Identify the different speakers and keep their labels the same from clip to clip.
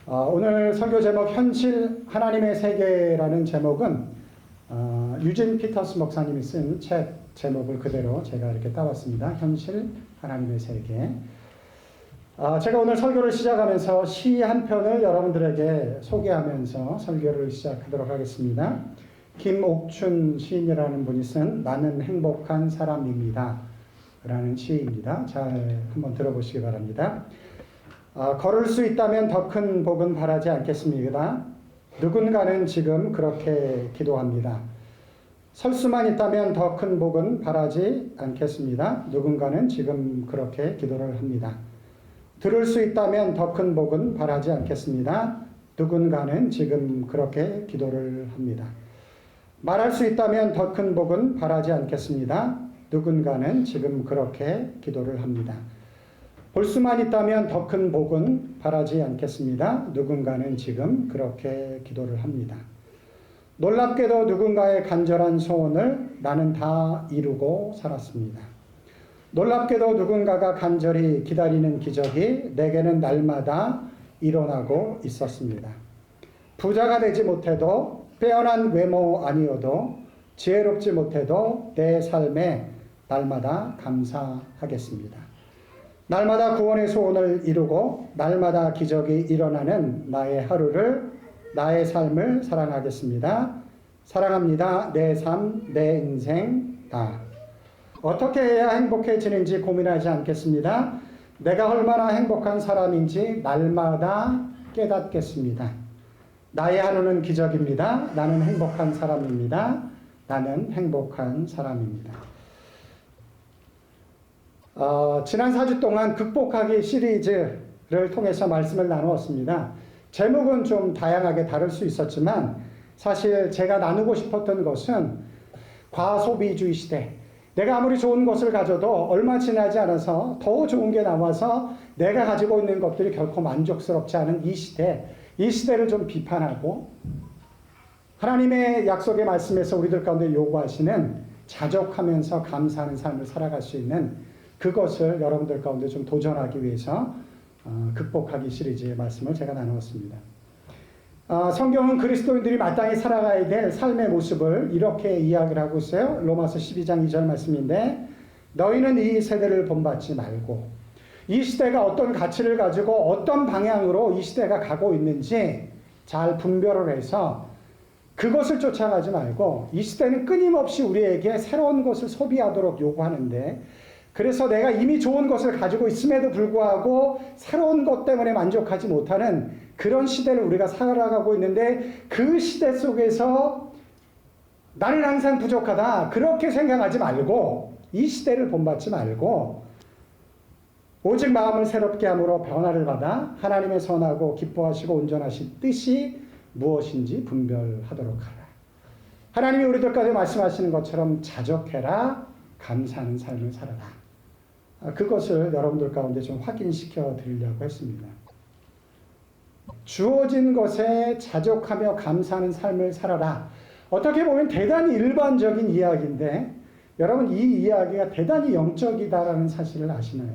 Speaker 1: 오늘 설교 제목 현실 하나님의 세계라는 제목은 유진 피터스 목사님이 쓴 책 제목을 그대로 제가 이렇게 따왔습니다. 현실 하나님의 세계. 제가 오늘 설교를 시작하면서 시 한 편을 여러분들에게 소개하면서 설교를 시작하도록 하겠습니다. 김옥춘 시인이라는 분이 쓴 나는 행복한 사람입니다 라는 시입니다. 잘 한번 들어보시기 바랍니다. 걸을 수 있다면 더 큰 복은 바라지 않겠습니다. 누군가는 지금 그렇게 기도합니다. 설 수만 있다면 더 큰 복은 바라지 않겠습니다. 누군가는 지금 그렇게 기도를 합니다. 들을 수 있다면 더 큰 복은 바라지 않겠습니다. 누군가는 지금 그렇게 기도를 합니다. 말할 수 있다면 더 큰 복은 바라지 않겠습니다. 누군가는 지금 그렇게 기도를 합니다. 볼 수만 있다면 더 큰 복은 바라지 않겠습니다. 누군가는 지금 그렇게 기도를 합니다. 놀랍게도 누군가의 간절한 소원을 나는 다 이루고 살았습니다. 놀랍게도 누군가가 간절히 기다리는 기적이 내게는 날마다 일어나고 있었습니다. 부자가 되지 못해도 빼어난 외모 아니어도 지혜롭지 못해도 내 삶에 날마다 감사하겠습니다. 날마다 구원의 소원을 이루고 날마다 기적이 일어나는 나의 하루를, 나의 삶을 사랑하겠습니다. 사랑합니다. 내 삶, 내 인생, 나. 어떻게 해야 행복해지는지 고민하지 않겠습니다. 내가 얼마나 행복한 사람인지 날마다 깨닫겠습니다. 나의 하루는 기적입니다. 나는 행복한 사람입니다. 나는 행복한 사람입니다. 지난 4주 동안 극복하기 시리즈를 통해서 말씀을 나누었습니다. 제목은 좀 다양하게 다를 수 있었지만 사실 제가 나누고 싶었던 것은 과소비주의 시대, 내가 아무리 좋은 것을 가져도 얼마 지나지 않아서 더 좋은 게 나와서 내가 가지고 있는 것들이 결코 만족스럽지 않은 이 시대, 이 시대를 좀 비판하고 하나님의 약속의 말씀에서 우리들 가운데 요구하시는 자족하면서 감사하는 삶을 살아갈 수 있는 그것을 여러분들 가운데 좀 도전하기 위해서 극복하기 시리즈의 말씀을 제가 나누었습니다. 성경은 그리스도인들이 마땅히 살아가야 될 삶의 모습을 이렇게 이야기를 하고 있어요. 로마서 12장 2절 말씀인데 너희는 이 세대를 본받지 말고 이 시대가 어떤 가치를 가지고 어떤 방향으로 이 시대가 가고 있는지 잘 분별을 해서 그것을 쫓아가지 말고 이 시대는 끊임없이 우리에게 새로운 것을 소비하도록 요구하는데 그래서 내가 이미 좋은 것을 가지고 있음에도 불구하고 새로운 것 때문에 만족하지 못하는 그런 시대를 우리가 살아가고 있는데 그 시대 속에서 나는 항상 부족하다 그렇게 생각하지 말고 이 시대를 본받지 말고 오직 마음을 새롭게 함으로 변화를 받아 하나님의 선하고 기뻐하시고 온전하신 뜻이 무엇인지 분별하도록 하라. 하나님이 우리들까지 말씀하시는 것처럼 자족해라, 감사하는 삶을 살아라. 그것을 여러분들 가운데 좀 확인시켜 드리려고 했습니다. 주어진 것에 자족하며 감사하는 삶을 살아라. 어떻게 보면 대단히 일반적인 이야기인데 여러분 이 이야기가 대단히 영적이다라는 사실을 아시나요?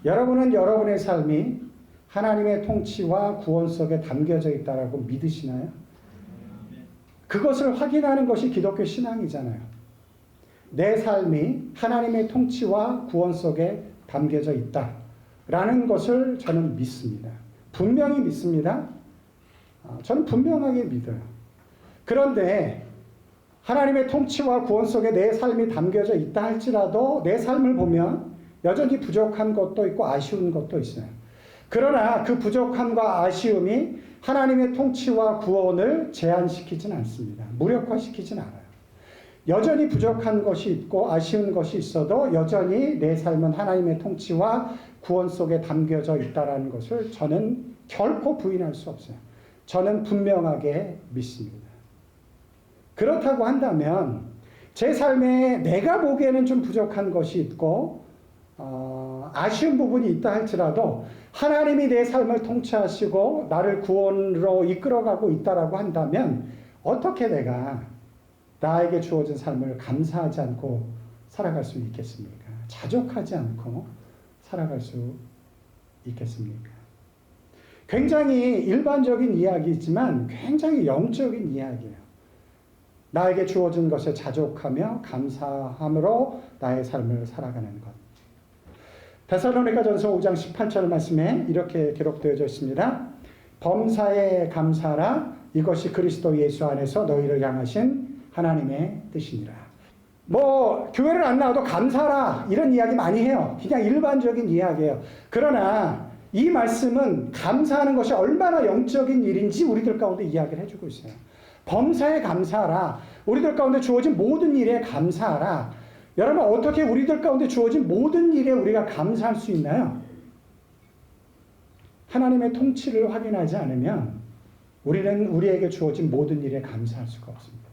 Speaker 1: 여러분은 여러분의 삶이 하나님의 통치와 구원 속에 담겨져 있다라고 믿으시나요? 그것을 확인하는 것이 기독교 신앙이잖아요. 내 삶이 하나님의 통치와 구원 속에 담겨져 있다라는 것을 저는 믿습니다. 분명히 믿습니다. 저는 분명하게 믿어요. 그런데 하나님의 통치와 구원 속에 내 삶이 담겨져 있다 할지라도 내 삶을 보면 여전히 부족한 것도 있고 아쉬운 것도 있어요. 그러나 그 부족함과 아쉬움이 하나님의 통치와 구원을 제한시키진 않습니다. 무력화시키진 않아요. 여전히 부족한 것이 있고 아쉬운 것이 있어도 여전히 내 삶은 하나님의 통치와 구원 속에 담겨져 있다는 것을 저는 결코 부인할 수 없어요. 저는 분명하게 믿습니다. 그렇다고 한다면 제 삶에 내가 보기에는 좀 부족한 것이 있고 아쉬운 부분이 있다 할지라도 하나님이 내 삶을 통치하시고 나를 구원으로 이끌어가고 있다라고 한다면 어떻게 내가 나에게 주어진 삶을 감사하지 않고 살아갈 수 있겠습니까? 자족하지 않고 살아갈 수 있겠습니까? 굉장히 일반적인 이야기이지만 굉장히 영적인 이야기예요. 나에게 주어진 것에 자족하며 감사함으로 나의 삶을 살아가는 것. 데살로니가전서 5장 18절 말씀에 이렇게 기록되어져 있습니다. 범사에 감사하라. 이것이 그리스도 예수 안에서 너희를 향하신 하나님의 뜻이니라. 교회를 안 나와도 감사하라 이런 이야기 많이 해요. 그냥 일반적인 이야기예요. 그러나 이 말씀은 감사하는 것이 얼마나 영적인 일인지 우리들 가운데 이야기를 해주고 있어요. 범사에 감사하라. 우리들 가운데 주어진 모든 일에 감사하라. 여러분, 어떻게 우리들 가운데 주어진 모든 일에 우리가 감사할 수 있나요? 하나님의 통치를 확인하지 않으면 우리는 우리에게 주어진 모든 일에 감사할 수가 없습니다.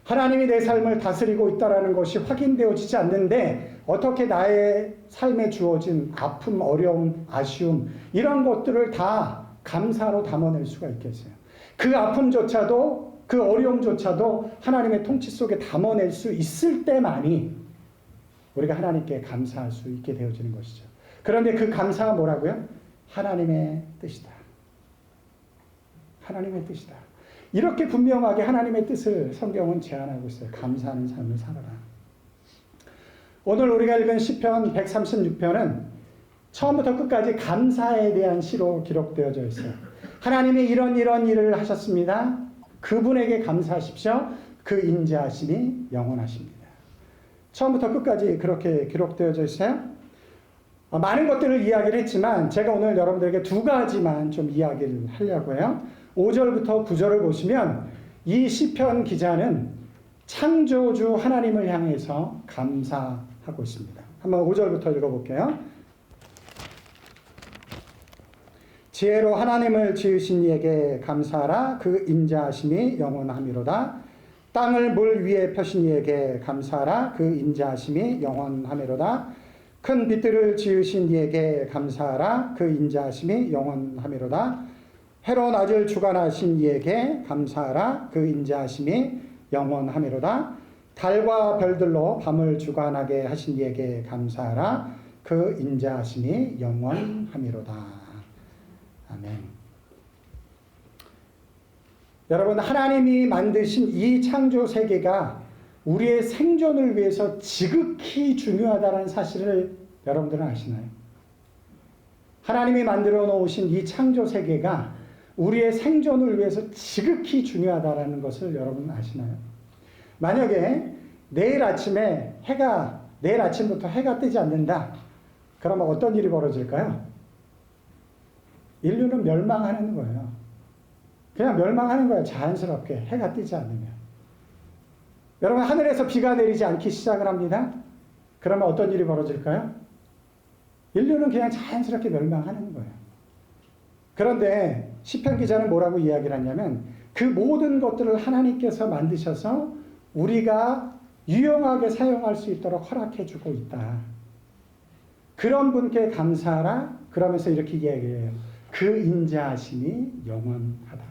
Speaker 1: 하나님이 내 삶을 다스리고 있다는 것이 확인되어지지 않는데 어떻게 나의 삶에 주어진 아픔, 어려움, 아쉬움 이런 것들을 다 감사로 담아낼 수가 있겠어요. 그 아픔조차도 그 어려움조차도 하나님의 통치 속에 담아낼 수 있을 때만이 우리가 하나님께 감사할 수 있게 되어지는 것이죠. 그런데 그 감사가 뭐라고요? 하나님의 뜻이다. 하나님의 뜻이다. 이렇게 분명하게 하나님의 뜻을 성경은 제안하고 있어요. 감사하는 삶을 살아라. 오늘 우리가 읽은 시편 136편은 처음부터 끝까지 감사에 대한 시로 기록되어져 있어요. 하나님이 이런 일을 하셨습니다. 그분에게 감사하십시오. 그 인자하심이 영원하십니다. 처음부터 끝까지 그렇게 기록되어져 있어요. 많은 것들을 이야기를 했지만 제가 오늘 여러분들에게 두 가지만 좀 이야기를 하려고 해요. 5절부터 9절을 보시면 이 시편 기자는 창조주 하나님을 향해서 감사하고 있습니다. 한번 5절부터 읽어볼게요. 지혜로 하나님을 지으신 이에게 감사하라. 그 인자하심이 영원하미로다. 땅을 물 위에 펴신 이에게 감사하라. 그 인자하심이 영원하미로다. 큰 빛들을 지으신 이에게 감사하라. 그 인자하심이 영원하미로다. 해로 낮을 주관하신 이에게 감사하라. 그 인자하심이 영원하미로다. 달과 별들로 밤을 주관하게 하신 이에게 감사하라. 그 인자하심이 영원하미로다. 아멘. 여러분, 하나님이 만드신 이 창조 세계가 우리의 생존을 위해서 지극히 중요하다는 사실을 여러분들은 아시나요? 하나님이 만들어 놓으신 이 창조 세계가 우리의 생존을 위해서 지극히 중요하다는 것을 여러분 아시나요? 만약에 내일 아침부터 해가 뜨지 않는다. 그러면 어떤 일이 벌어질까요? 인류는 멸망하는 거예요. 그냥 멸망하는 거예요. 자연스럽게 해가 뜨지 않으면. 여러분, 하늘에서 비가 내리지 않기 시작을 합니다. 그러면 어떤 일이 벌어질까요? 인류는 그냥 자연스럽게 멸망하는 거예요. 그런데 시편 기자는 뭐라고 이야기를 하냐면 그 모든 것들을 하나님께서 만드셔서 우리가 유용하게 사용할 수 있도록 허락해 주고 있다. 그런 분께 감사하라. 그러면서 이렇게 이야기해요. 그 인자하심이 영원하다.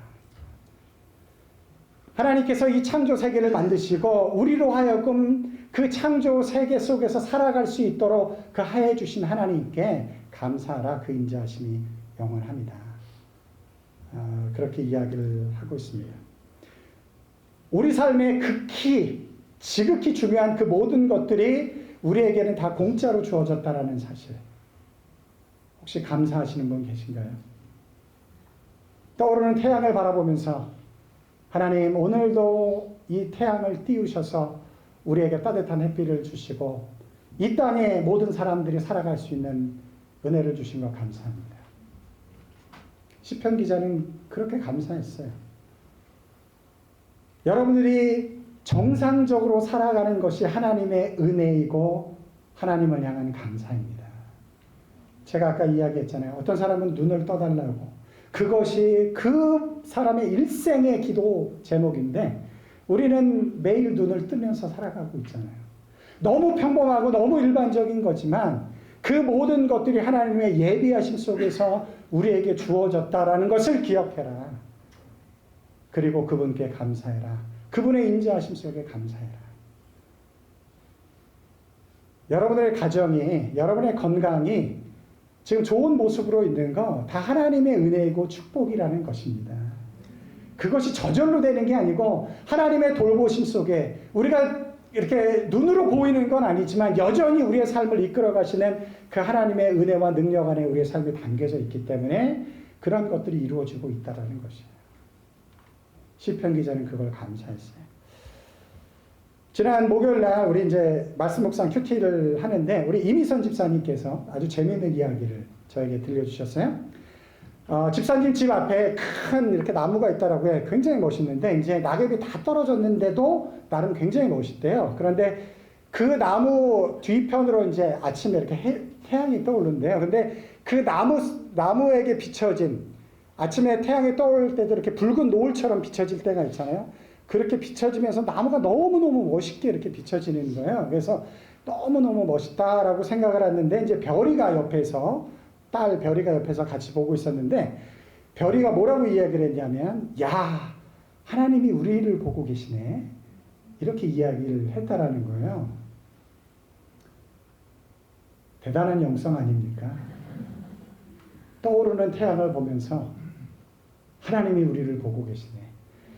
Speaker 1: 하나님께서 이 창조 세계를 만드시고 우리로 하여금 그 창조 세계 속에서 살아갈 수 있도록 그 하해 주신 하나님께 감사하라. 그 인자하심이 영원합니다. 그렇게 이야기를 하고 있습니다. 우리 삶에 지극히 중요한 그 모든 것들이 우리에게는 다 공짜로 주어졌다라는 사실. 혹시 감사하시는 분 계신가요? 떠오르는 태양을 바라보면서 하나님, 오늘도 이 태양을 띄우셔서 우리에게 따뜻한 햇빛을 주시고 이 땅에 모든 사람들이 살아갈 수 있는 은혜를 주신 것 감사합니다. 시편 기자는 그렇게 감사했어요. 여러분들이 정상적으로 살아가는 것이 하나님의 은혜이고 하나님을 향한 감사입니다. 제가 아까 이야기했잖아요. 어떤 사람은 눈을 떠달라고. 그것이 그 사람의 일생의 기도 제목인데 우리는 매일 눈을 뜨면서 살아가고 있잖아요. 너무 평범하고 너무 일반적인 거지만 그 모든 것들이 하나님의 예비하심 속에서 우리에게 주어졌다라는 것을 기억해라. 그리고 그분께 감사해라. 그분의 인자하심 속에 감사해라. 여러분의 가정이, 여러분의 건강이 지금 좋은 모습으로 있는 거 다 하나님의 은혜이고 축복이라는 것입니다. 그것이 저절로 되는 게 아니고 하나님의 돌보심 속에 우리가 이렇게 눈으로 보이는 건 아니지만 여전히 우리의 삶을 이끌어 가시는 그 하나님의 은혜와 능력 안에 우리의 삶이 담겨져 있기 때문에 그런 것들이 이루어지고 있다는 것이에요. 시편 기자는 그걸 감사했어요. 지난 목요일 날 우리 이제 말씀 묵상 큐티를 하는데 우리 이미선 집사님께서 아주 재미있는 이야기를 저에게 들려주셨어요. 집사님 집 앞에 큰 이렇게 나무가 있더라고요. 굉장히 멋있는데 이제 낙엽이 다 떨어졌는데도 나름 굉장히 멋있대요. 그런데 그 나무 뒤편으로 이제 아침에 이렇게 태양이 떠오르는데요. 근데 그 나무에게 비춰진 아침에 태양이 떠오를 때도 이렇게 붉은 노을처럼 비춰질 때가 있잖아요. 그렇게 비춰지면서 나무가 너무너무 멋있게 이렇게 비춰지는 거예요. 그래서 너무너무 멋있다라고 생각을 했는데 이제 별이가 옆에서 딸 별이가 옆에서 같이 보고 있었는데 별이가 뭐라고 이야기를 했냐면 야 하나님이 우리를 보고 계시네 이렇게 이야기를 했다라는 거예요. 대단한 영성 아닙니까? 떠오르는 태양을 보면서 하나님이 우리를 보고 계시네.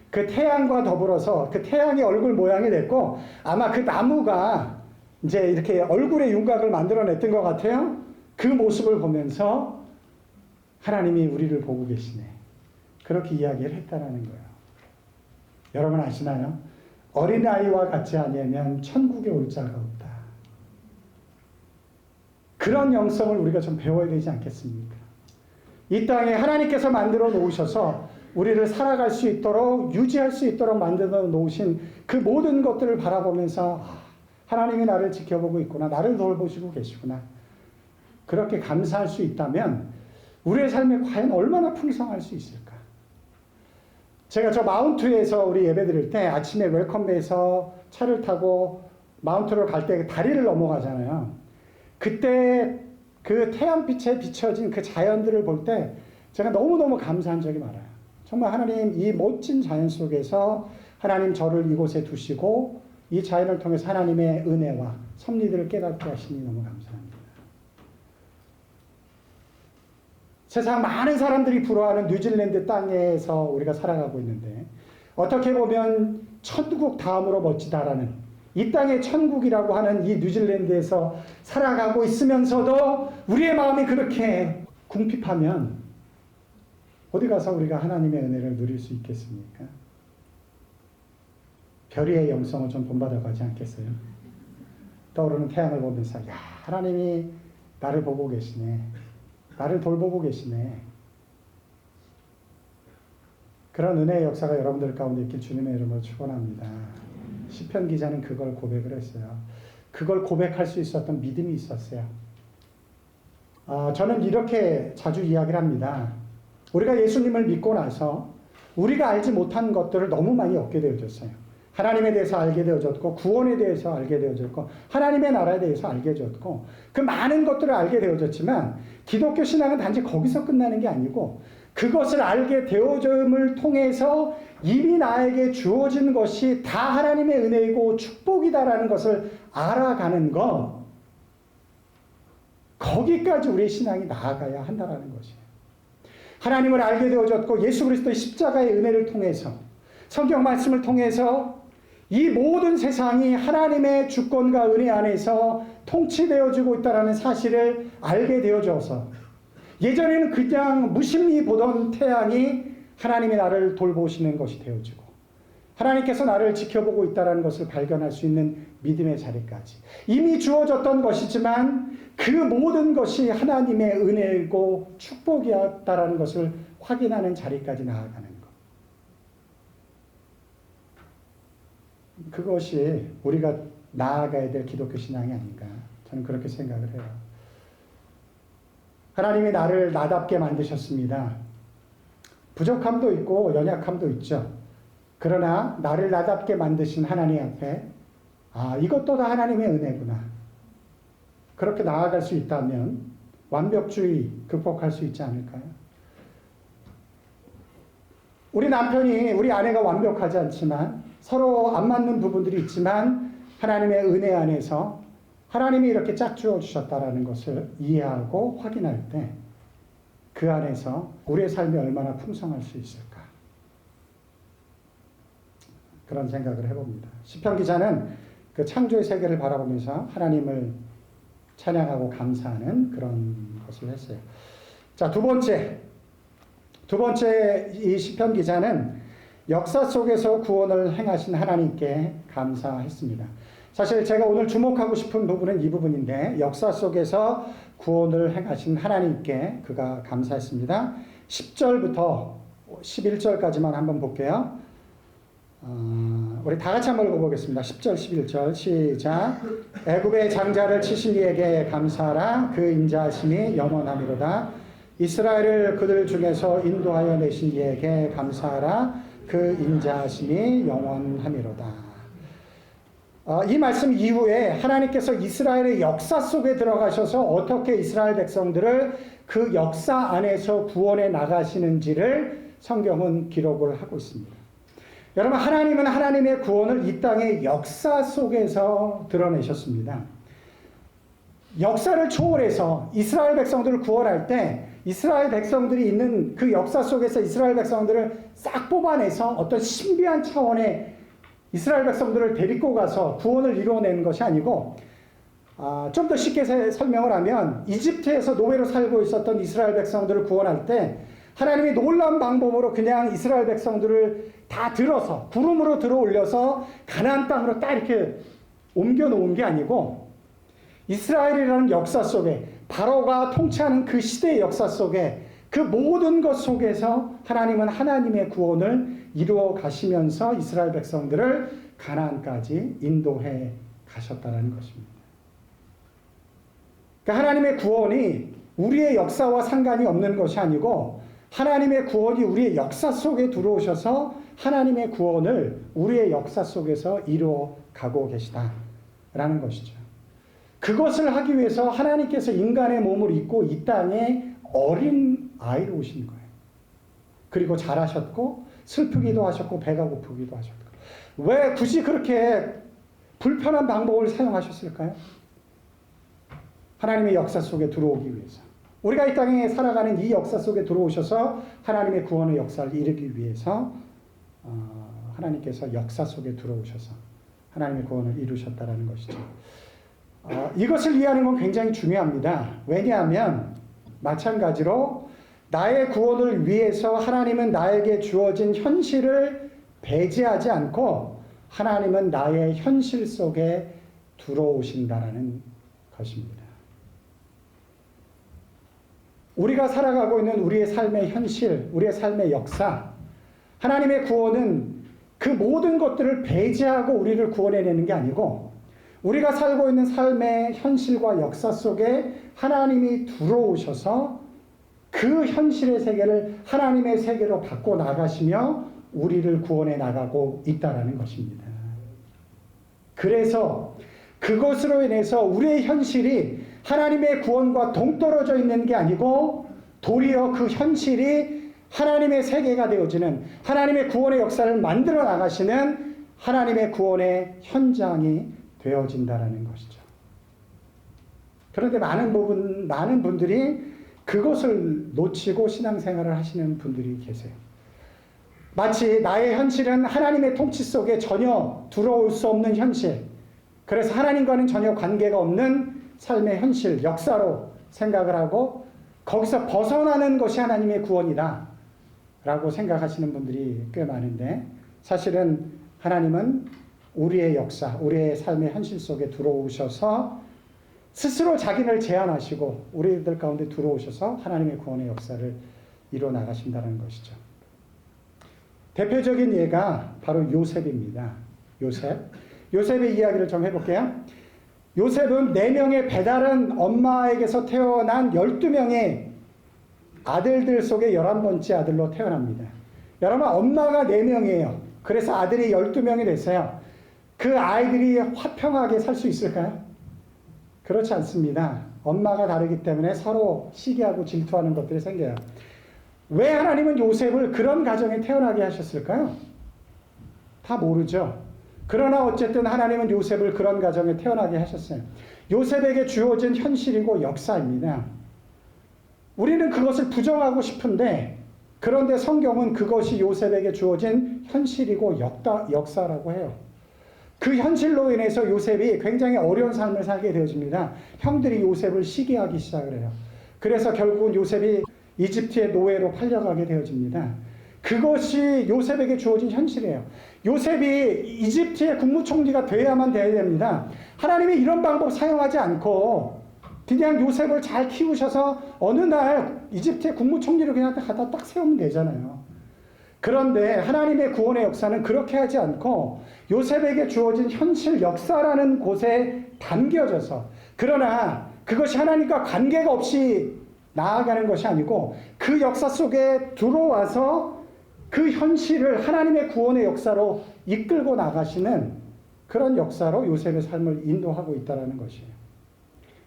Speaker 1: 그 태양과 더불어서 그 태양의 얼굴 모양이 됐고 아마 그 나무가 이제 이렇게 얼굴의 윤곽을 만들어냈던 것 같아요. 그 모습을 보면서 하나님이 우리를 보고 계시네. 그렇게 이야기를 했다라는 거예요. 여러분 아시나요? 어린아이와 같지 아니하면 천국에 올 자가 없다. 그런 영성을 우리가 좀 배워야 되지 않겠습니까? 이 땅에 하나님께서 만들어 놓으셔서 우리를 살아갈 수 있도록 유지할 수 있도록 만들어 놓으신 그 모든 것들을 바라보면서 하나님이 나를 지켜보고 있구나. 나를 돌보시고 계시구나. 그렇게 감사할 수 있다면 우리의 삶이 과연 얼마나 풍성할 수 있을까? 제가 저 마운트에서 우리 예배 드릴 때 아침에 웰컴베이에서 차를 타고 마운트로 갈 때 다리를 넘어가잖아요. 그때 그 태양빛에 비춰진 그 자연들을 볼 때 제가 너무너무 감사한 적이 많아요. 정말 하나님 이 멋진 자연 속에서 하나님 저를 이곳에 두시고 이 자연을 통해서 하나님의 은혜와 섭리들을 깨닫게 하시니 너무 감사합니다. 세상 많은 사람들이 부러워하는 뉴질랜드 땅에서 우리가 살아가고 있는데 어떻게 보면 천국 다음으로 멋지다라는 이 땅의 천국이라고 하는 이 뉴질랜드에서 살아가고 있으면서도 우리의 마음이 그렇게 궁핍하면 어디 가서 우리가 하나님의 은혜를 누릴 수 있겠습니까? 별이의 영성을 좀 본받아 가지 않겠어요? 떠오르는 태양을 보면서 야 하나님이 나를 보고 계시네. 나를 돌보고 계시네. 그런 은혜의 역사가 여러분들 가운데 있길 주님의 이름으로 축원합니다. 시편 기자는 그걸 고백을 했어요. 그걸 고백할 수 있었던 믿음이 있었어요. 저는 이렇게 자주 이야기를 합니다. 우리가 예수님을 믿고 나서 우리가 알지 못한 것들을 너무 많이 얻게 되어졌어요. 하나님에 대해서 알게 되어졌고 구원에 대해서 알게 되어졌고 하나님의 나라에 대해서 알게 되어졌고 그 많은 것들을 알게 되어졌지만 기독교 신앙은 단지 거기서 끝나는 게 아니고 그것을 알게 되어짐을 통해서 이미 나에게 주어진 것이 다 하나님의 은혜이고 축복이다라는 것을 알아가는 것 거기까지 우리의 신앙이 나아가야 한다는 것이에요. 하나님을 알게 되어졌고 예수 그리스도의 십자가의 은혜를 통해서 성경 말씀을 통해서 이 모든 세상이 하나님의 주권과 은혜 안에서 통치되어지고 있다는 사실을 알게 되어져서 예전에는 그냥 무심히 보던 태양이 하나님이 나를 돌보시는 것이 되어지고 하나님께서 나를 지켜보고 있다는 것을 발견할 수 있는 믿음의 자리까지 이미 주어졌던 것이지만 그 모든 것이 하나님의 은혜이고 축복이었다는 것을 확인하는 자리까지 나아가는 것. 그것이 우리가 나아가야 될 기독교 신앙이 아닌가 저는 그렇게 생각을 해요. 하나님이 나를 나답게 만드셨습니다. 부족함도 있고 연약함도 있죠. 그러나 나를 나답게 만드신 하나님 앞에 이것도 다 하나님의 은혜구나. 그렇게 나아갈 수 있다면 완벽주의 극복할 수 있지 않을까요? 우리 남편이 우리 아내가 완벽하지 않지만 서로 안 맞는 부분들이 있지만 하나님의 은혜 안에서 하나님이 이렇게 짝지어 주셨다라는 것을 이해하고 확인할 때 그 안에서 우리의 삶이 얼마나 풍성할 수 있을까? 그런 생각을 해봅니다. 시편 기자는 그 창조의 세계를 바라보면서 하나님을 찬양하고 감사하는 그런 것을 했어요. 자, 두 번째 이 시편 기자는 역사 속에서 구원을 행하신 하나님께 감사했습니다. 사실 제가 오늘 주목하고 싶은 부분은 이 부분인데, 역사 속에서 구원을 행하신 하나님께 그가 감사했습니다. 10절부터 11절까지만 한번 볼게요. 우리 다 같이 한번 읽어보겠습니다. 10절, 11절 시작. 애굽의 장자를 치신 이에게 감사하라. 그 인자하심이 영원하미로다. 이스라엘을 그들 중에서 인도하여 내신 이에게 감사하라. 그 인자하심이 영원하미로다. 이 말씀 이후에 하나님께서 이스라엘의 역사 속에 들어가셔서 어떻게 이스라엘 백성들을 그 역사 안에서 구원해 나가시는지를 성경은 기록을 하고 있습니다. 여러분, 하나님은 하나님의 구원을 이 땅의 역사 속에서 드러내셨습니다. 역사를 초월해서 이스라엘 백성들을 구원할 때 이스라엘 백성들이 있는 그 역사 속에서 이스라엘 백성들을 싹 뽑아내서 어떤 신비한 차원의 이스라엘 백성들을 데리고 가서 구원을 이루어내는 것이 아니고, 좀 더 쉽게 설명을 하면 이집트에서 노예로 살고 있었던 이스라엘 백성들을 구원할 때 하나님이 놀라운 방법으로 그냥 이스라엘 백성들을 다 들어서 구름으로 들어 올려서 가나안 땅으로 딱 이렇게 옮겨 놓은 게 아니고, 이스라엘이라는 역사 속에, 바로가 통치하는 그 시대의 역사 속에, 그 모든 것 속에서 하나님은 하나님의 구원을 이루어 가시면서 이스라엘 백성들을 가나안까지 인도해 가셨다는 것입니다. 그러니까 하나님의 구원이 우리의 역사와 상관이 없는 것이 아니고, 하나님의 구원이 우리의 역사 속에 들어오셔서 하나님의 구원을 우리의 역사 속에서 이루어 가고 계시다라는 것이죠. 그것을 하기 위해서 하나님께서 인간의 몸을 입고 이 땅에 어린 아이로 오신 거예요. 그리고 자라셨고 슬프기도 하셨고 배가 고프기도 하셨고. 왜 굳이 그렇게 불편한 방법을 사용하셨을까요? 하나님의 역사 속에 들어오기 위해서. 우리가 이 땅에 살아가는 이 역사 속에 들어오셔서 하나님의 구원의 역사를 이루기 위해서 하나님께서 역사 속에 들어오셔서 하나님의 구원을 이루셨다는 것이죠. 이것을 이해하는 건 굉장히 중요합니다. 왜냐하면 마찬가지로 나의 구원을 위해서 하나님은 나에게 주어진 현실을 배제하지 않고 하나님은 나의 현실 속에 들어오신다라는 것입니다. 우리가 살아가고 있는 우리의 삶의 현실, 우리의 삶의 역사, 하나님의 구원은 그 모든 것들을 배제하고 우리를 구원해내는 게 아니고, 우리가 살고 있는 삶의 현실과 역사 속에 하나님이 들어오셔서 그 현실의 세계를 하나님의 세계로 바꿔 나가시며 우리를 구원해 나가고 있다는 것입니다. 그래서 그것으로 인해서 우리의 현실이 하나님의 구원과 동떨어져 있는 게 아니고, 도리어 그 현실이 하나님의 세계가 되어지는, 하나님의 구원의 역사를 만들어 나가시는 하나님의 구원의 현장이 되어진다라는 것이죠. 그런데 많은 분들이 그것을 놓치고 신앙생활을 하시는 분들이 계세요. 마치 나의 현실은 하나님의 통치 속에 전혀 들어올 수 없는 현실, 그래서 하나님과는 전혀 관계가 없는 삶의 현실, 역사로 생각을 하고 거기서 벗어나는 것이 하나님의 구원이다 라고 생각하시는 분들이 꽤 많은데, 사실은 하나님은 우리의 역사, 우리의 삶의 현실 속에 들어오셔서 스스로 자기를 제한하시고 우리들 가운데 들어오셔서 하나님의 구원의 역사를 이루어 나가신다는 것이죠. 대표적인 예가 바로 요셉입니다. 요셉의 이야기를 좀 해볼게요. 요셉은 4명의 배다른 엄마에게서 태어난 12명의 아들들 속에 11번째 아들로 태어납니다. 여러분, 엄마가 4명이에요. 그래서 아들이 12명이 됐어요. 그 아이들이 화평하게 살 수 있을까요? 그렇지 않습니다. 엄마가 다르기 때문에 서로 시기하고 질투하는 것들이 생겨요. 왜 하나님은 요셉을 그런 가정에 태어나게 하셨을까요? 다 모르죠. 그러나 어쨌든 하나님은 요셉을 그런 가정에 태어나게 하셨어요. 요셉에게 주어진 현실이고 역사입니다. 우리는 그것을 부정하고 싶은데 그런데 성경은 그것이 요셉에게 주어진 현실이고 역사라고 해요. 그 현실로 인해서 요셉이 굉장히 어려운 삶을 살게 되어집니다. 형들이 요셉을 시기하기 시작을 해요. 그래서 결국은 요셉이 이집트의 노예로 팔려가게 되어집니다. 그것이 요셉에게 주어진 현실이에요. 요셉이 이집트의 국무총리가 돼야만 돼야 됩니다. 하나님이 이런 방법 사용하지 않고 그냥 요셉을 잘 키우셔서 어느 날 이집트의 국무총리를 그냥 갖다 딱 세우면 되잖아요. 그런데 하나님의 구원의 역사는 그렇게 하지 않고 요셉에게 주어진 현실 역사라는 곳에 담겨져서, 그러나 그것이 하나님과 관계가 없이 나아가는 것이 아니고 그 역사 속에 들어와서 그 현실을 하나님의 구원의 역사로 이끌고 나가시는 그런 역사로 요셉의 삶을 인도하고 있다는 것이에요.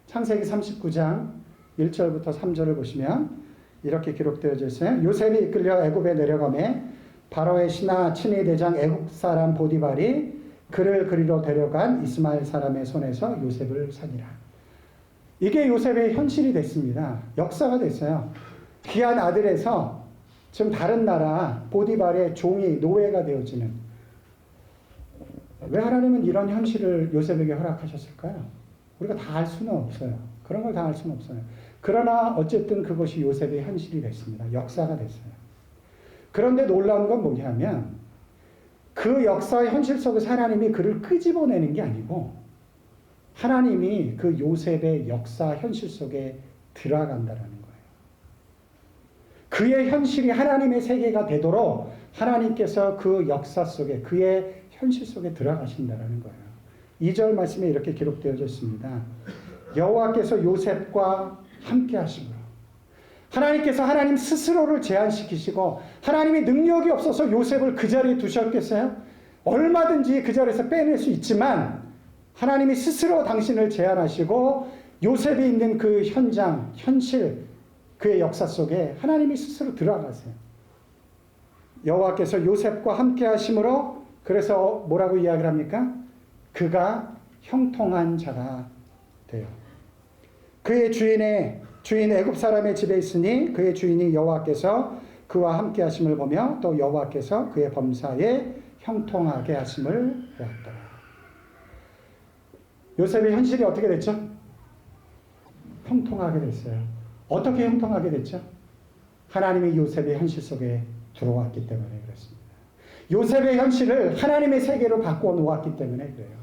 Speaker 1: 창세기 39장 1절부터 3절을 보시면 이렇게 기록되어져 있어요. 요셉이 이끌려 애굽에 내려가매 바로의 신하 친위 대장 애굽 사람 보디발이 그를 그리로 데려간 이스마엘 사람의 손에서 요셉을 사니라. 이게 요셉의 현실이 됐습니다. 역사가 됐어요. 귀한 아들에서 지금 다른 나라 보디발의 종이 노예가 되어지는, 왜 하나님은 이런 현실을 요셉에게 허락하셨을까요? 우리가 다 알 수는 없어요. 그런 걸 다 알 수는 없어요. 그러나 어쨌든 그것이 요셉의 현실이 됐습니다. 역사가 됐어요. 그런데 놀라운 건 뭐냐면 그 역사의 현실 속에서 하나님이 그를 끄집어내는 게 아니고 하나님이 그 요셉의 역사 현실 속에 들어간다라는 거예요. 그의 현실이 하나님의 세계가 되도록 하나님께서 그 역사 속에, 그의 현실 속에 들어가신다라는 거예요. 2절 말씀에 이렇게 기록되어져 있습니다. 여호와께서 요셉과 함께 하심으로. 하나님께서 하나님 스스로를 제한시키시고, 하나님이 능력이 없어서 요셉을 그 자리에 두셨겠어요? 얼마든지 그 자리에서 빼낼 수 있지만 하나님이 스스로 당신을 제한하시고 요셉이 있는 그 현장, 현실, 그의 역사 속에 하나님이 스스로 들어가세요. 여호와께서 요셉과 함께 하심으로, 그래서 뭐라고 이야기를 합니까? 그가 형통한 자가 돼요. 그의 주인 애굽 사람의 집에 있으니 그의 주인이 여호와께서 그와 함께 하심을 보며 또 여호와께서 그의 범사에 형통하게 하심을 보았더라. 요셉의 현실이 어떻게 됐죠? 형통하게 됐어요. 어떻게 형통하게 됐죠? 하나님이 요셉의 현실 속에 들어왔기 때문에 그렇습니다. 요셉의 현실을 하나님의 세계로 바꿔 놓았기 때문에 그래요.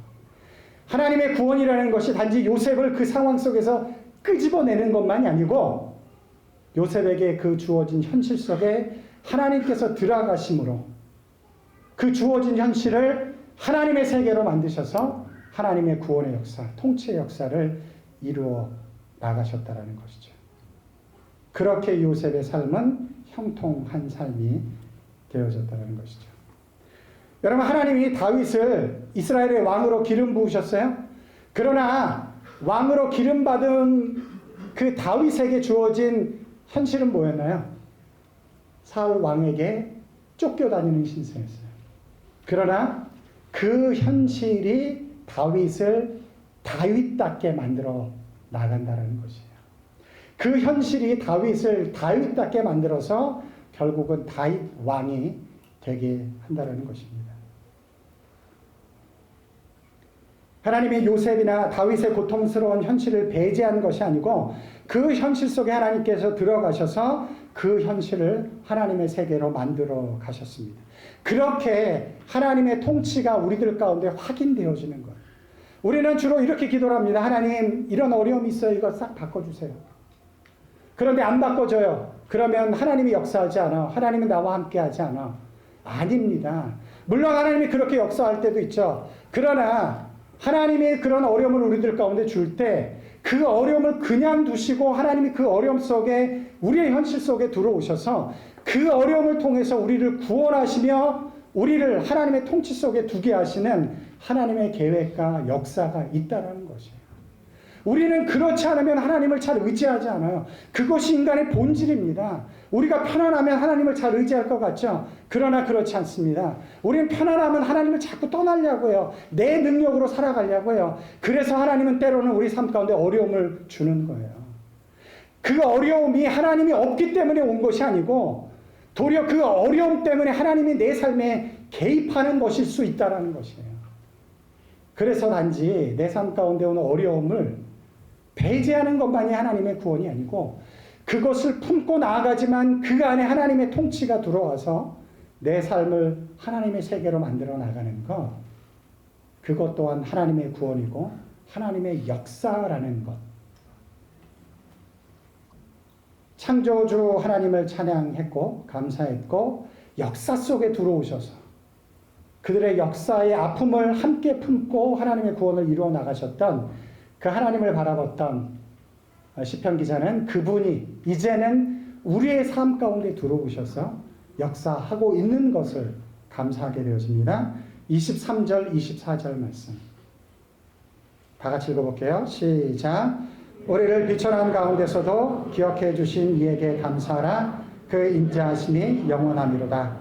Speaker 1: 하나님의 구원이라는 것이 단지 요셉을 그 상황 속에서 끄집어내는 것만이 아니고 요셉에게 그 주어진 현실 속에 하나님께서 들어가심으로 그 주어진 현실을 하나님의 세계로 만드셔서 하나님의 구원의 역사, 통치의 역사를 이루어 나가셨다라는 것이죠. 그렇게 요셉의 삶은 형통한 삶이 되어졌다는 것이죠. 여러분, 하나님이 다윗을 이스라엘의 왕으로 기름 부으셨어요. 그러나 왕으로 기름 받은 그 다윗에게 주어진 현실은 뭐였나요? 사울 왕에게 쫓겨다니는 신세였어요. 그러나 그 현실이 다윗을 다윗답게 만들어 나간다는 것이에요. 그 현실이 다윗을 다윗답게 만들어서 결국은 다윗 왕이 되게 한다는 것입니다. 하나님이 요셉이나 다윗의 고통스러운 현실을 배제한 것이 아니고 그 현실 속에 하나님께서 들어가셔서 그 현실을 하나님의 세계로 만들어 가셨습니다. 그렇게 하나님의 통치가 우리들 가운데 확인되어지는 거예요. 우리는 주로 이렇게 기도를 합니다. 하나님, 이런 어려움이 있어요. 이거 싹 바꿔주세요. 그런데 안 바꿔줘요. 그러면 하나님이 역사하지 않아. 하나님은 나와 함께 하지 않아. 아닙니다. 물론 하나님이 그렇게 역사할 때도 있죠. 그러나 하나님이 그런 어려움을 우리들 가운데 줄 때 그 어려움을 그냥 두시고 하나님이 그 어려움 속에 우리의 현실 속에 들어오셔서 그 어려움을 통해서 우리를 구원하시며 우리를 하나님의 통치 속에 두게 하시는 하나님의 계획과 역사가 있다는 것이에요. 우리는 그렇지 않으면 하나님을 잘 의지하지 않아요. 그것이 인간의 본질입니다. 우리가 편안하면 하나님을 잘 의지할 것 같죠? 그러나 그렇지 않습니다. 우리는 편안하면 하나님을 자꾸 떠나려고 해요. 내 능력으로 살아가려고 해요. 그래서 하나님은 때로는 우리 삶 가운데 어려움을 주는 거예요. 그 어려움이 하나님이 없기 때문에 온 것이 아니고 도리어 그 어려움 때문에 하나님이 내 삶에 개입하는 것일 수 있다는 것이에요. 그래서 단지 내 삶 가운데 오는 어려움을 배제하는 것만이 하나님의 구원이 아니고 그것을 품고 나아가지만 그 안에 하나님의 통치가 들어와서 내 삶을 하나님의 세계로 만들어 나가는 것, 그것 또한 하나님의 구원이고 하나님의 역사라는 것. 창조주 하나님을 찬양했고 감사했고 역사 속에 들어오셔서 그들의 역사의 아픔을 함께 품고 하나님의 구원을 이루어 나가셨던 그 하나님을 바라봤던 시편 기자는 그분이 이제는 우리의 삶 가운데 들어오셔서 역사하고 있는 것을 감사하게 되어집니다. 23절, 24절 말씀 다 같이 읽어볼게요. 시작. 우리를 비천한 가운데서도 기억해 주신 이에게 감사하라. 그 인자하심이 영원하미로다.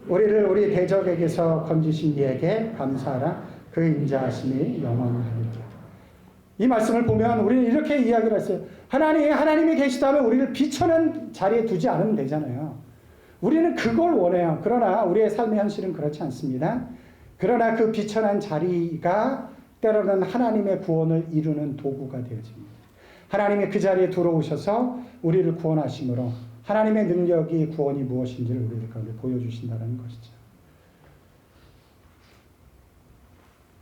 Speaker 1: 우리를 우리 대적에게서 건지신 이에게 감사하라. 그 인자하심이 영원하리로다. 이 말씀을 보면 우리는 이렇게 이야기를 했어요. 하나님이 계시다면 우리를 비천한 자리에 두지 않으면 되잖아요. 우리는 그걸 원해요. 그러나 우리의 삶의 현실은 그렇지 않습니다. 그러나 그 비천한 자리가 때로는 하나님의 구원을 이루는 도구가 되어집니다. 하나님이 그 자리에 들어오셔서 우리를 구원하심으로 하나님의 능력이 구원이 무엇인지를 우리들 가운데 보여주신다는 것이죠.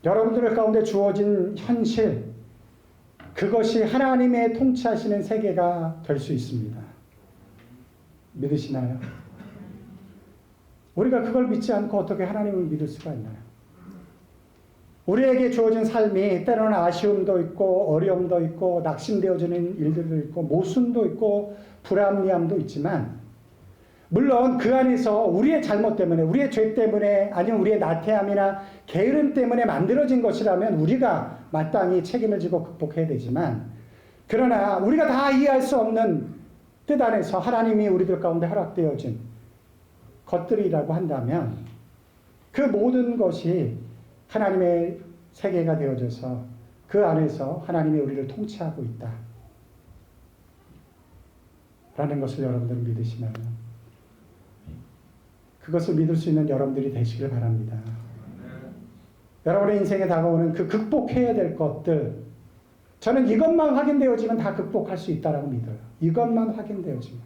Speaker 1: 여러분들 가운데 주어진 현실, 그것이 하나님의 통치하시는 세계가 될 수 있습니다. 믿으시나요? 우리가 그걸 믿지 않고 어떻게 하나님을 믿을 수가 있나요? 우리에게 주어진 삶이 때로는 아쉬움도 있고 어려움도 있고 낙심되어지는 일들도 있고 모순도 있고 불합리함도 있지만 물론 그 안에서 우리의 잘못 때문에 우리의 죄 때문에 아니면 우리의 나태함이나 게으름 때문에 만들어진 것이라면 우리가 마땅히 책임을 지고 극복해야 되지만 그러나 우리가 다 이해할 수 없는 뜻 안에서 하나님이 우리들 가운데 허락되어진 것들이라고 한다면 그 모든 것이 하나님의 세계가 되어져서 그 안에서 하나님이 우리를 통치하고 있다 라는 것을 여러분들은 믿으시나요? 그것을 믿을 수 있는 여러분들이 되시길 바랍니다. 여러분의 인생에 다가오는 그 극복해야 될 것들, 저는 이것만 확인되어지면 다 극복할 수 있다고 믿어요. 이것만 확인되어지면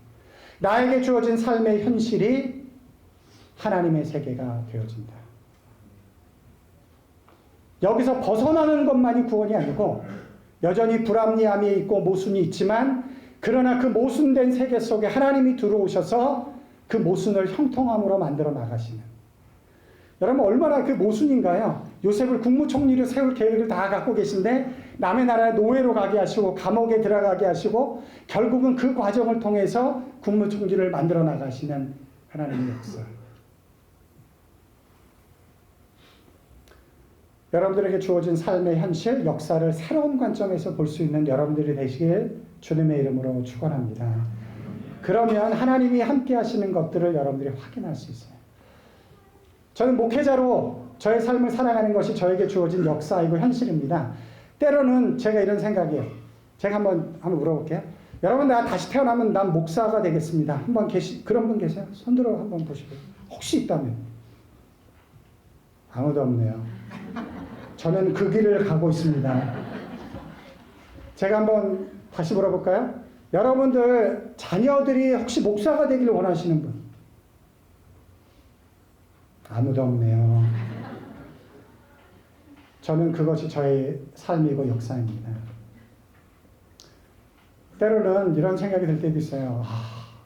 Speaker 1: 나에게 주어진 삶의 현실이 하나님의 세계가 되어진다. 여기서 벗어나는 것만이 구원이 아니고 여전히 불합리함이 있고 모순이 있지만 그러나 그 모순된 세계 속에 하나님이 들어오셔서 그 모순을 형통함으로 만들어 나가시는, 여러분 얼마나 그 모순인가요? 요셉을 국무총리로 세울 계획을 다 갖고 계신데 남의 나라에 노예로 가게 하시고 감옥에 들어가게 하시고 결국은 그 과정을 통해서 국무총리를 만들어 나가시는 하나님의 역사. 여러분들에게 주어진 삶의 현실, 역사를 새로운 관점에서 볼 수 있는 여러분들이 되시길 주님의 이름으로 축원합니다. 그러면 하나님이 함께 하시는 것들을 여러분들이 확인할 수 있어요. 저는 목회자로 저의 삶을 살아가는 것이 저에게 주어진 역사이고 현실입니다. 때로는 제가 이런 생각이에요. 제가 한번 물어볼게요. 여러분, 나 다시 태어나면 난 목사가 되겠습니다. 한번 그런 분 계세요? 손들어 한번 보시고. 혹시 있다면? 아무도 없네요. 저는 그 길을 가고 있습니다. 제가 한번 다시 물어볼까요? 여러분들 자녀들이 혹시 목사가 되기를 원하시는 분? 아무도 없네요. 저는 그것이 저의 삶이고 역사입니다. 때로는 이런 생각이 들 때도 있어요.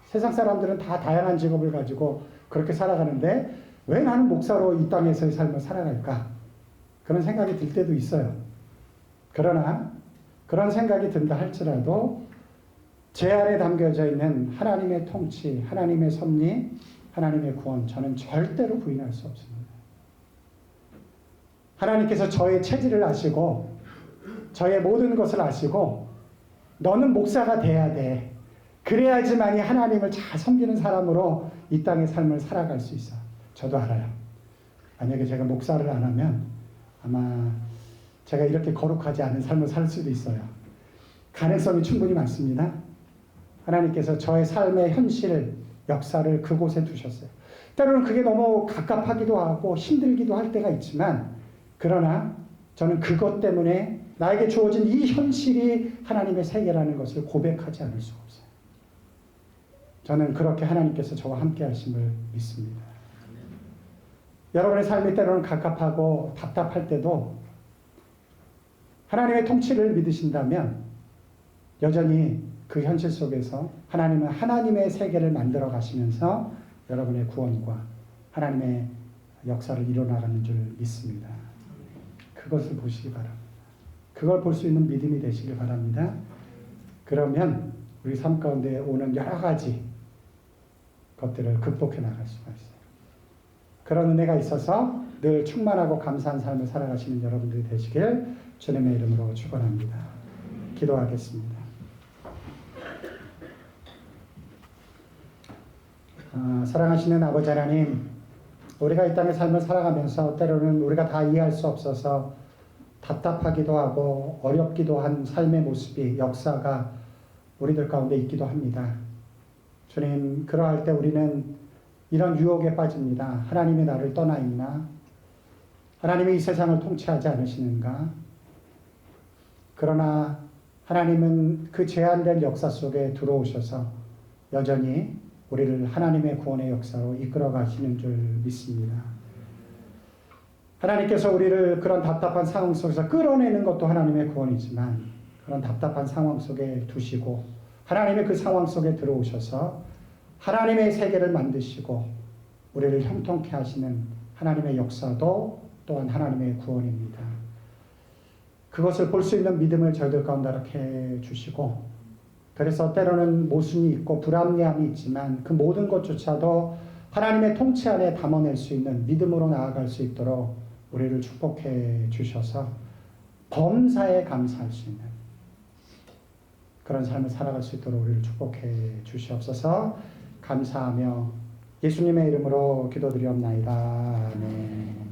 Speaker 1: 세상 사람들은 다 다양한 직업을 가지고 그렇게 살아가는데 왜 나는 목사로 이 땅에서의 삶을 살아갈까? 그런 생각이 들 때도 있어요. 그러나 그런 생각이 든다 할지라도 제 안에 담겨져 있는 하나님의 통치, 하나님의 섭리, 하나님의 구원, 저는 절대로 부인할 수 없습니다. 하나님께서 저의 체질을 아시고 저의 모든 것을 아시고 너는 목사가 돼야 돼. 그래야지만이 하나님을 잘 섬기는 사람으로 이 땅의 삶을 살아갈 수 있어. 저도 알아요. 만약에 제가 목사를 안 하면 아마 제가 이렇게 거룩하지 않은 삶을 살 수도 있어요. 가능성이 충분히 많습니다. 하나님께서 저의 삶의 현실, 역사를 그곳에 두셨어요. 때로는 그게 너무 갑갑하기도 하고 힘들기도 할 때가 있지만, 그러나 저는 그것 때문에 나에게 주어진 이 현실이 하나님의 세계라는 것을 고백하지 않을 수가 없어요. 저는 그렇게 하나님께서 저와 함께 하심을 믿습니다. 여러분의 삶이 때로는 갑갑하고 답답할 때도 하나님의 통치를 믿으신다면 여전히 그 현실 속에서 하나님은 하나님의 세계를 만들어 가시면서 여러분의 구원과 하나님의 역사를 이뤄나가는 줄 믿습니다. 그것을 보시기 바랍니다. 그걸 볼 수 있는 믿음이 되시길 바랍니다. 그러면 우리 삶 가운데 오는 여러 가지 것들을 극복해 나갈 수가 있어요. 그런 은혜가 있어서 늘 충만하고 감사한 삶을 살아가시는 여러분들이 되시길 주님의 이름으로 축원합니다. 기도하겠습니다. 사랑하시는 아버지 하나님, 우리가 이 땅의 삶을 살아가면서 때로는 우리가 다 이해할 수 없어서 답답하기도 하고 어렵기도 한 삶의 모습이, 역사가 우리들 가운데 있기도 합니다. 주님, 그러할 때 우리는 이런 유혹에 빠집니다. 하나님이 나를 떠나 있나? 하나님이 이 세상을 통치하지 않으시는가? 그러나 하나님은 그 제한된 역사 속에 들어오셔서 여전히 우리를 하나님의 구원의 역사로 이끌어 가시는 줄 믿습니다. 하나님께서 우리를 그런 답답한 상황 속에서 끌어내는 것도 하나님의 구원이지만, 그런 답답한 상황 속에 두시고 하나님의 그 상황 속에 들어오셔서 하나님의 세계를 만드시고 우리를 형통케 하시는 하나님의 역사도 또한 하나님의 구원입니다. 그것을 볼 수 있는 믿음을 저희들 가운데 이렇게 주시고, 그래서 때로는 모순이 있고 불합리함이 있지만 그 모든 것조차도 하나님의 통치 안에 담아낼 수 있는 믿음으로 나아갈 수 있도록 우리를 축복해 주셔서 범사에 감사할 수 있는 그런 삶을 살아갈 수 있도록 우리를 축복해 주시옵소서. 감사하며 예수님의 이름으로 기도드리옵나이다. 아멘.